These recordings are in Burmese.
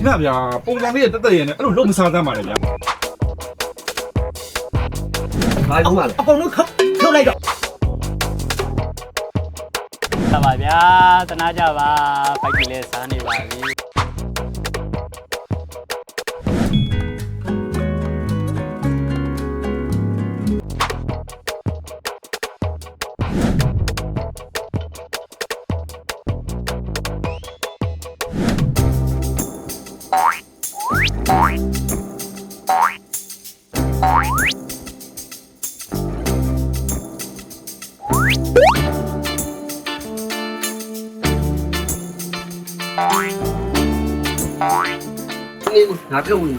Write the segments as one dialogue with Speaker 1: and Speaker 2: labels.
Speaker 1: ခင်ဗျာပုံစံလေးတက်တက်ရဲနဲ့အဲ့လိုလုံးမစားသမ်းပါနဲ့ဗျာ
Speaker 2: ဘာလို့မှလဲ
Speaker 3: အကုန်လုံးထုတ်လိုက်တော့
Speaker 4: ပါပါဗျာတနာကြပါပိုက်ကြီးလဲစားနေပါပြီ
Speaker 2: ငါပြုတ်ဘူး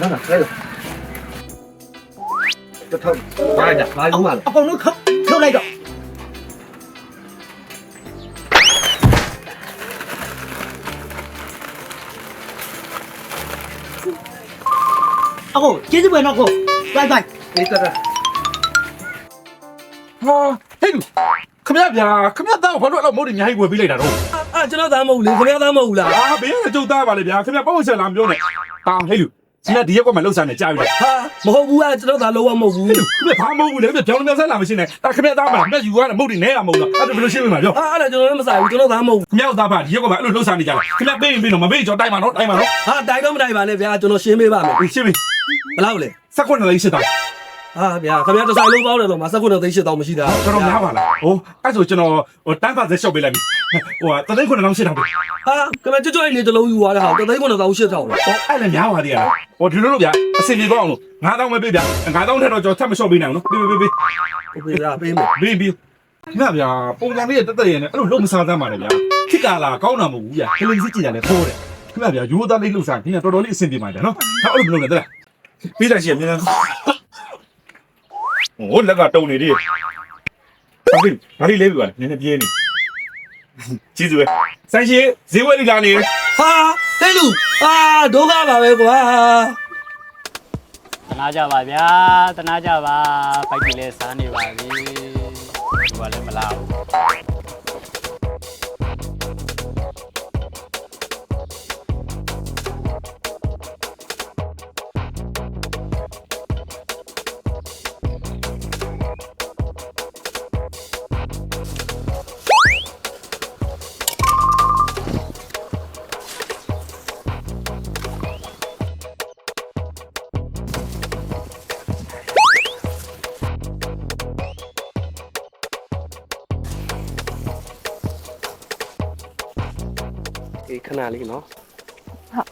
Speaker 2: လာလာခဲတော့ထုတ်ဘာကြဘာလို့မှလဲ
Speaker 3: အကုန်လုံးထုတ်လိုက်တော့အခုကျေးဇူးပဲတော့ကိုဘိုင်
Speaker 2: ဒီကရ
Speaker 1: ဟာဟဲ့ခင်ဗျာခင်ဗျာတော့ဘာလို့အဲ့လိုမိုးတွေအများကြီးဝယ်ပေးလိုက်တာတော့
Speaker 2: ကျွန်တော်သားမဟုတ်ဘူးလေခင်ဗျားသားမဟုတ်ဘူးလား
Speaker 1: ဘေးကကြုံသားပါလေဗျာခင်ဗျာပေါ့ဆက်လာမပြောနဲ့တောင်းဟဲ့လူဒီကဒီရက်ကွက်မှာလှုပ်ရှားနေကြပြီလေ
Speaker 2: ဟာမဟုတ်ဘူးကျွန်တော်သားလုံးဝမဟုတ်ဘူး
Speaker 1: ခင်ဗျာဘာမဟုတ်ဘူးလေခင်ဗျာပြောင်းပြောင်းဆက်လာမရှိနဲ့ခင်ဗျာသားမလားခင်ဗျာယူရတဲ့မုတ်တွေနဲရမဟုတ်လားအဲ့ဒါဘယ်လိုရှင်းပြမှာပြော
Speaker 2: အဲ့ဒါကျွန်တော်လည်းမဆိုင်ဘူးကျွန်တော်သားမဟုတ်ဘူး
Speaker 1: ခင်ဗျာသားပါဒီရက်ကွက်မှာအဲ့လိုလှုပ်ရှားနေကြလားခင်ဗျာပေးရင်ပေးတော့မပေးကြောတိုက်မှာနော်တိုက်မှာနော်
Speaker 2: ဟာတိုက်တော့မတိုက်ပါနဲ့ဗျာကျွန်တော်ရှင်းပေးပါမယ်
Speaker 1: ရှင်းပြီ
Speaker 2: ဘယ်လောက်လဲ
Speaker 1: 19သိန်းရှစ်တောင်း
Speaker 2: ဟာဗျာခင်ဗျာတစ်ဆိုင်လုံးပေါင်းတယ်ဆိုမှာ19သိန်း8တောင်းမရှိတာ
Speaker 1: ကျွန်တော်များပါလားဟိုအဲ့ဆိုကျွန်တော်ဟိုတန်းပါသက်ရှော့ပေးလိုက်ပြီဟိုက3သိန်း9တောင်း8တောင်း
Speaker 2: ဟာခင်ဗျာကြွကြွလေးတစ်လုံးယူသွားတဲ့ဟာ3သိန်း9တောင်း8တောင်းလား
Speaker 1: ဟိုအဲ့လည်းများပါသေးရလားဟိုဒီလိုလို့ဗျာအစီအပြေပေါ့အောင်လို့9တောင်းပဲပေးဗျာ9တောင်းထက်တော့ကျွန်တော်ထပ်မလျှော့ပေးနိုင်ဘူးနော်ပေး
Speaker 2: ဟုတ်ပြီဗျာပေးမယ်
Speaker 1: ပေးခင်ဗျာပုံစံလေးတက်တက်ရဲနဲ့အဲ့လိုလုံးမစားသမ်းပါနဲ့ဗျာခစ်ကာလာကောင်းတာမဟုတ်ဘူးဗျာကလေးစစ်ကြည့်ရတယ်ခိုးတယ်ခင်ဗျာယူသားလေးလှုပ်စားခင်ဗျာတော်တော်လေးအဆင်ပြေပါတယ်နော်အဲ့လိုမလုပ်နဲ့တဲ့လားပြီးတိုင်းရှိရမြန်ဟိုလက်ကတုံနေသေးဟုတ်ပြီဘာလို့လဲပြီပါလဲနည်းနည်းပြေးနေကျေးဇူးပဲဆိုင်ရှိဈေးဝယ်လိလာနေ
Speaker 2: ဟာဟဲ့လူဒုက္ခပါပဲကွာ
Speaker 4: တနာကြပါဗျာတနာကြပါပိုက်ကြီးလဲစားနေပါပြီဒီကလည်းမလာဘူး
Speaker 2: ခဏလေးနော်
Speaker 5: ဟုတ်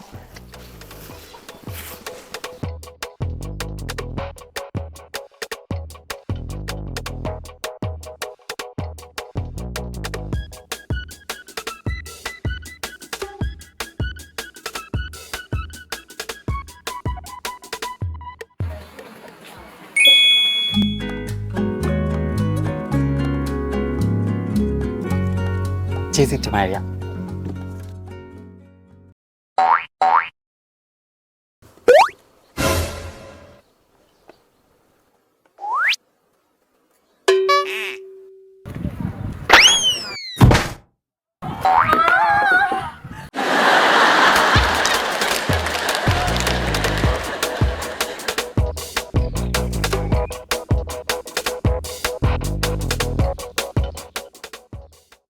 Speaker 4: ကျေးဇူးတင်ပါတယ်ဗျာ